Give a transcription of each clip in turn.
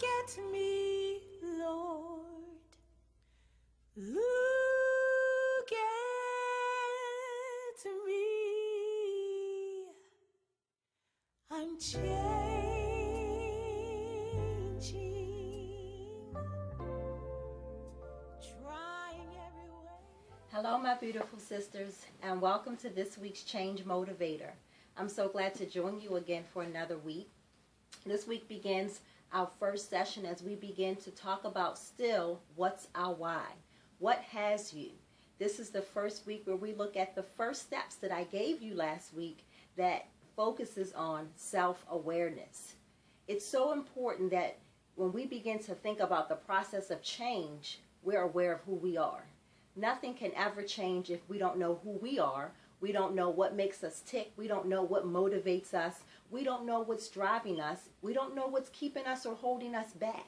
at me, Lord. Look at me. I'm changing, trying every way. Hello, my beautiful sisters, and welcome to this week's Change Motivator. I'm so glad to join you again for another week. This week begins our first session as we begin to talk about still what's our why. What has you? This is the first week where we look at the first steps that I gave you last week that focuses on self-awareness. It's so important that when we begin to think about the process of change, we're aware of who we are. Nothing can ever change if we don't know who we are. We don't know what makes us tick. We don't know what motivates us. We don't know what's driving us. We don't know what's keeping us or holding us back.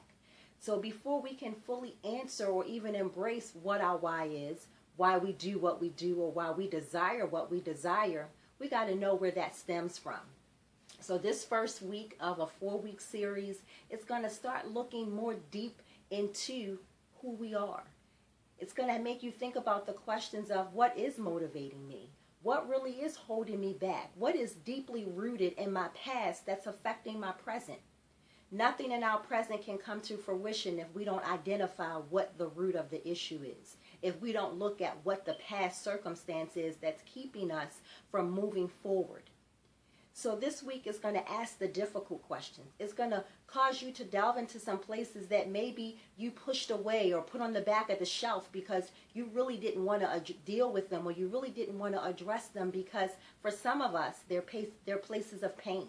So before we can fully answer or even embrace what our why is, why we do what we do, or why we desire what we desire, we got to know where that stems from. So this first week of a 4-week series is going to start looking more deep into who we are. It's going to make you think about the questions of what is motivating me? What really is holding me back? What is deeply rooted in my past that's affecting my present? Nothing in our present can come to fruition if we don't identify what the root of the issue is. If we don't look at what the past circumstance is that's keeping us from moving forward. So this week is going to ask the difficult questions. It's going to cause you to delve into some places that maybe you pushed away or put on the back of the shelf because you really didn't want to deal with them, or you really didn't want to address them, because for some of us, they're places of pain.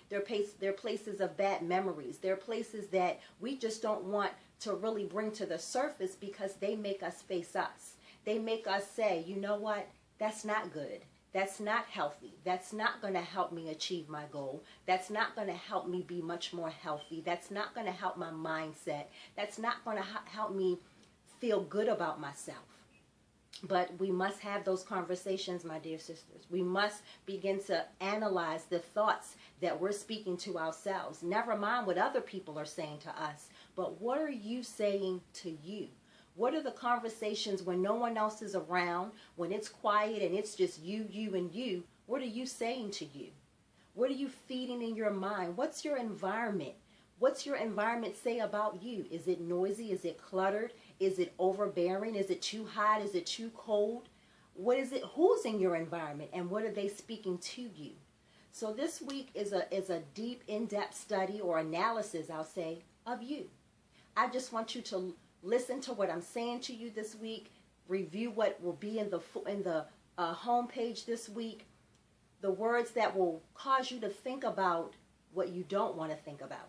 They're places of bad memories. They're places that we just don't want to really bring to the surface because they make us face us. They make us say, you know what, that's not good. That's not healthy. That's not going to help me achieve my goal. That's not going to help me be much more healthy. That's not going to help my mindset. That's not going to help me feel good about myself. But we must have those conversations, my dear sisters. We must begin to analyze the thoughts that we're speaking to ourselves. Never mind what other people are saying to us, but what are you saying to you? What are the conversations when no one else is around, when it's quiet and it's just you, and you? What are you saying to you? What are you feeding in your mind? What's your environment? What's your environment say about you? Is it noisy? Is it cluttered? Is it overbearing? Is it too hot? Is it too cold? What is it? Who's in your environment, and what are they speaking to you? So this week is a deep, in-depth study or analysis, I'll say, of you. I just want you to listen to what I'm saying to you this week. Review what will be in the homepage this week. The words that will cause you to think about what you don't want to think about.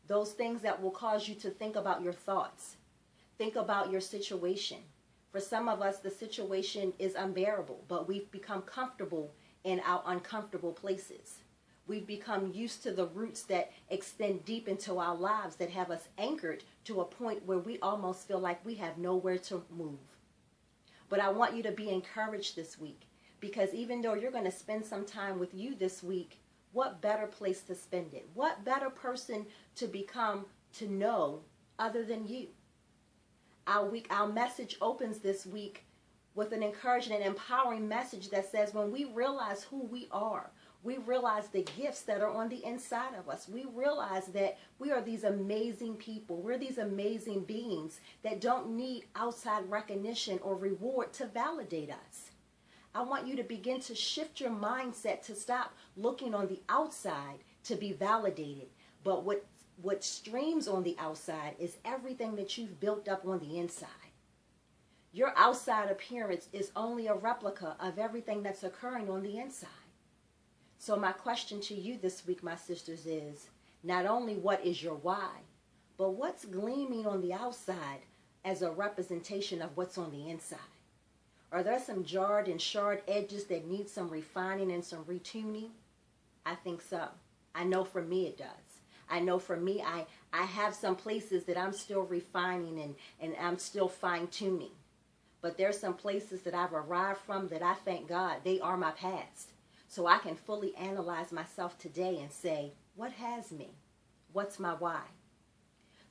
Those things that will cause you to think about your thoughts. Think about your situation. For some of us, the situation is unbearable, but we've become comfortable in our uncomfortable places. We've become used to the roots that extend deep into our lives, that have us anchored to a point where we almost feel like we have nowhere to move. But I want you to be encouraged this week, because even though you're going to spend some time with you this week, what better place to spend it? What better person to become, to know, other than you? Our message opens this week with an encouraging and empowering message that says when we realize who we are, we realize the gifts that are on the inside of us. We realize that we are these amazing people. We're these amazing beings that don't need outside recognition or reward to validate us. I want you to begin to shift your mindset to stop looking on the outside to be validated. But what streams on the outside is everything that you've built up on the inside. Your outside appearance is only a replica of everything that's occurring on the inside. So my question to you this week, my sisters, is not only what is your why, but what's gleaming on the outside as a representation of what's on the inside? Are there some jarred and charred edges that need some refining and some retuning? I think so. I know for me it does. I know for me, I have some places that I'm still refining and I'm still fine-tuning. But there's some places that I've arrived from that I thank God they are my past. So I can fully analyze myself today and say, what has me? What's my why?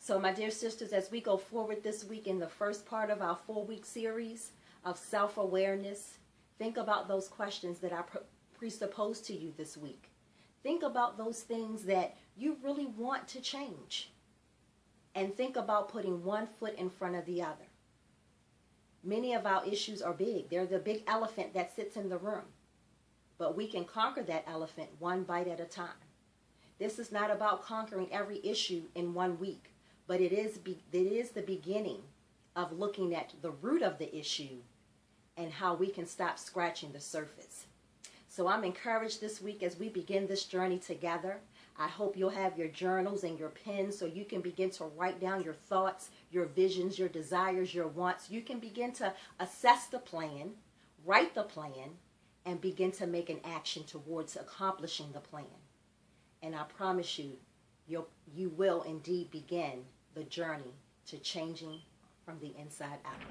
So my dear sisters, as we go forward this week in the first part of our 4-week series of self-awareness, think about those questions that I presupposed to you this week. Think about those things that you really want to change. And think about putting one foot in front of the other. Many of our issues are big. They're the big elephant that sits in the room. But we can conquer that elephant one bite at a time. This is not about conquering every issue in 1 week, but it is the beginning of looking at the root of the issue and how we can stop scratching the surface. So I'm encouraged this week as we begin this journey together. I hope you'll have your journals and your pens so you can begin to write down your thoughts, your visions, your desires, your wants. You can begin to assess the plan, write the plan, and begin to make an action towards accomplishing the plan. And I promise you, you will indeed begin the journey to changing from the inside out.